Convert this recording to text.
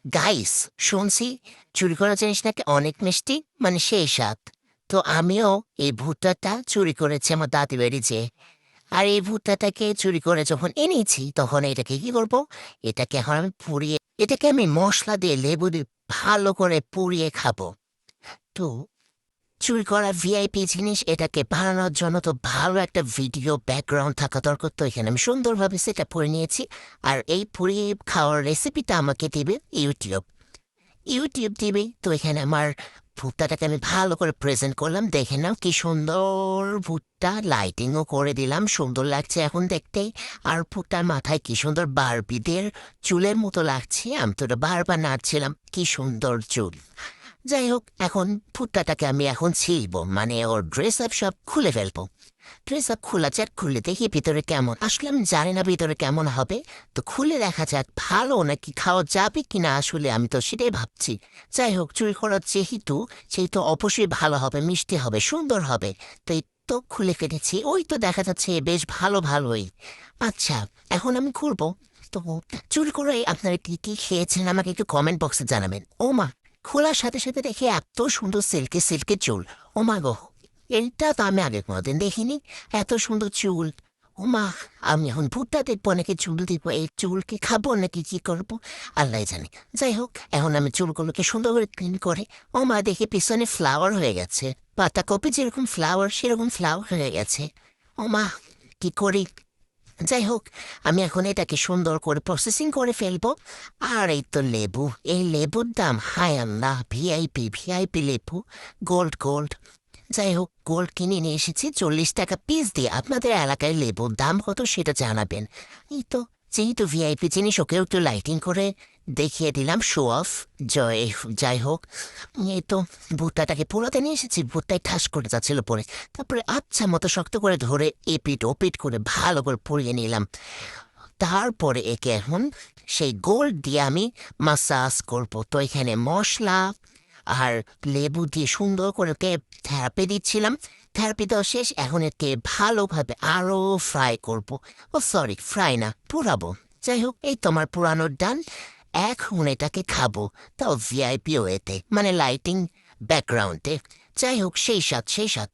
Guys, শুনছি চুরি করা জিনিস নাকি অনেক মিষ্টি, মানে সেই স্বাদ। তো আমিও এই ভুট্টাটা চুরি করেছি আমার দাদি বাড়ি যেয়ে। আর এই ভুট্টাটাকে চুরি করে যখন এনেছি তখন এটাকে কি করব, এটাকে এখন আমি পুড়িয়ে, এটাকে আমি মশলা দিয়ে লেবু দিয়ে ভালো করে পুড়িয়ে খাবো। তো চুরি করা ভিআইপি জিনিস, এটাকে বানানোর জন্য তো ভালো একটা ভিডিও ব্যাকগ্রাউন্ড থাকা দরকার। তো এখানে আমি সুন্দরভাবে সেটা পরে নিয়েছি। আর এই পুড়িয়ে খাওয়ার রেসিপিটা আমাকে দিবে ইউটিউব। YouTube TV. তো এখানে আমার ভুট্টাটাকে আমি ভালো করে প্রেজেন্ট করলাম, দেখে নাও কি সুন্দর ভুট্টা, লাইটিংও করে দিলাম, সুন্দর লাগছে এখন দেখতে। আর ভুট্টার মাথায় কি সুন্দর বারবিদের চুলের মতো লাগছে, আমি তো ওটা বারবার নাড়ছিলাম, কি সুন্দর চুল। যাই হোক, এখন ভুট্টাটাকে আমি এখন ছিলবো, মানে ওর ড্রেস আপ সব খুলে ফেলবো। ড্রেস আপ খোলা যাক, খুলে দেখি ভিতরে কেমন। আসলে আমি জানি না ভিতরে কেমন হবে। তো খুলে দেখা যাক ভালো নাকি খাওয়া যাবে কিনা, আসলে আমি তো সেটাই ভাবছি। যাই হোক, চুরি করার যেহেতু, সেহেতু অবশ্যই ভালো হবে, মিষ্টি হবে, সুন্দর হবে। তো এই তো খুলে ফেলেছি, ওই তো দেখা যাচ্ছে বেশ ভালো ভালোই। আচ্ছা, এখন আমি খুলবো। তো চুরি করে আপনারা কি কি খেয়েছেন আমাকে একটু কমেন্ট বক্সে জানাবেন। ও মা, খোলার সাথে সাথে দেখি এত সুন্দর সিল্কে সিল্কে চুল। ও মা গো, এটা তো আমি আগে কোনোদিন দেখিনি, এত সুন্দর চুল। ও মা, আমি এখন ভুট্টা দেখবো নাকি চুল দিব, এই চুলকে খাবো নাকি কি করবো, আল্লাহ জানে। যাই হোক, এখন আমি চুলগুলোকে সুন্দর করে ক্লিন করে, ও মা দেখি পিছনে ফ্লাওয়ার হয়ে গেছে, পাতাকপি যেরকম ফ্লাওয়ার সেরকম ফ্লাওয়ার হয়ে গেছে। ও মা, কি করি? যাই হোক, আমি এখন এটাকে সুন্দর করে প্রসেসিং করে ফেলবো। আর এই তো লেবু, এই লেবুর দাম হায় আল্লাহ, ভিআইপি ভিআইপি লেবু, গোল্ড গোল্ড। যাই হোক, গোল্ড কিনে নিয়ে এসেছি 40 টাকা পিস দিয়ে। আপনাদের এলাকায় লেবুর দাম কত সেটা জানাবেন। এই তো, যেহেতু ভিআইপি জিনিস, ওকেও একটু লাইটিং করে দেখিয়ে দিলাম, শো অফ। জয়, যাই হোক, এই তো ভুট্টাটাকে পোড়াতে নিয়ে এসেছি, ভুট্টায় ঠাস করে যাচ্ছিল পরে। তারপরে আচ্ছা মতো শক্ত করে ধরে এপিট ওপিট করে ভালো করে পুড়িয়ে নিলাম। তারপরে একে এখন সেই গোল্ড দিয়ে আমি মাসাজ করব। তো এখানে মশলা আর লেবু দিয়ে সুন্দর করে ওকে থেরাপি দিচ্ছিলাম। থেরাপি দেওয়া শেষ, এখন একে ভালোভাবে আরও ফ্রাই করব। ও সরি, ফ্রাই না, পোড়াবো। যাই হোক, এই তোমার পুরানোর ডান। এখন এটাকে খাবো, তাও ভিআইপি ওয়েতে, মানে লাইটিং ব্যাকগ্রাউন্ডে। যাই হোক, সেই সাথ সেই সাথ।